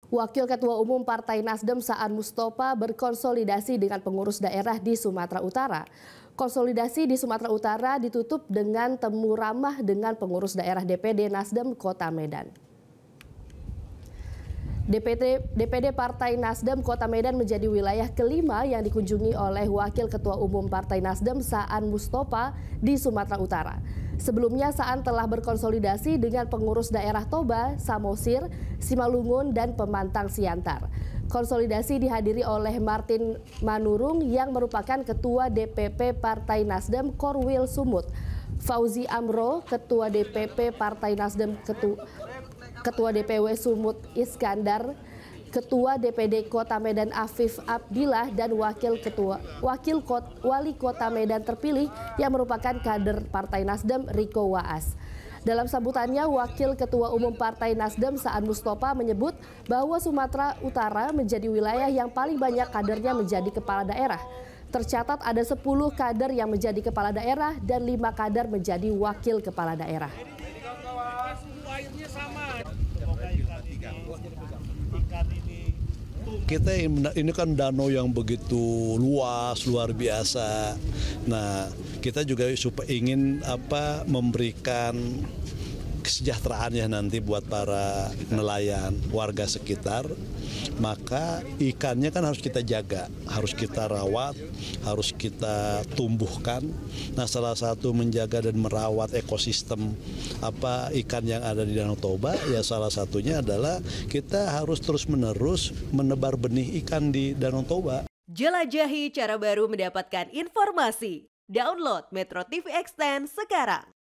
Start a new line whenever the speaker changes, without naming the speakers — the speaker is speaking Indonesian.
Wakil Ketua Umum Partai Nasdem Saan Mustopa berkonsolidasi dengan pengurus daerah di Sumatera Utara. Konsolidasi di Sumatera Utara ditutup dengan temu ramah dengan pengurus daerah DPD Nasdem Kota Medan. DPD Partai Nasdem Kota Medan menjadi wilayah kelima yang dikunjungi oleh Wakil Ketua Umum Partai Nasdem Saan Mustopa di Sumatera Utara. Sebelumnya Saan telah berkonsolidasi dengan pengurus daerah Toba, Samosir, Simalungun, dan Pemantang Siantar. Konsolidasi dihadiri oleh Martin Manurung yang merupakan Ketua DPP Partai Nasdem Korwil Sumut, Fauzi Amro, Ketua DPP Partai Nasdem Ketua DPW Sumut Iskandar, Ketua DPD Kota Medan Afif Abdillah, dan Wali Kota Medan terpilih yang merupakan kader Partai Nasdem Riko Waas. Dalam sambutannya, Wakil Ketua Umum Partai Nasdem Saan Mustopa menyebut bahwa Sumatera Utara menjadi wilayah yang paling banyak kadernya menjadi kepala daerah. Tercatat ada 10 kader yang menjadi kepala daerah dan 5 kader menjadi wakil kepala daerah.
Kita ini kan danau yang begitu luas, luar biasa. Nah, kita juga ingin memberikan kesejahteraan ya nanti buat para nelayan, warga sekitar. Maka ikannya kan harus kita jaga, harus kita rawat, harus kita tumbuhkan. Nah, salah satu menjaga dan merawat ekosistem ikan yang ada di Danau Toba ya salah satunya adalah kita harus terus-menerus menebar benih ikan di Danau Toba.
Jelajahi cara baru mendapatkan informasi. Download Metro TV Extend sekarang.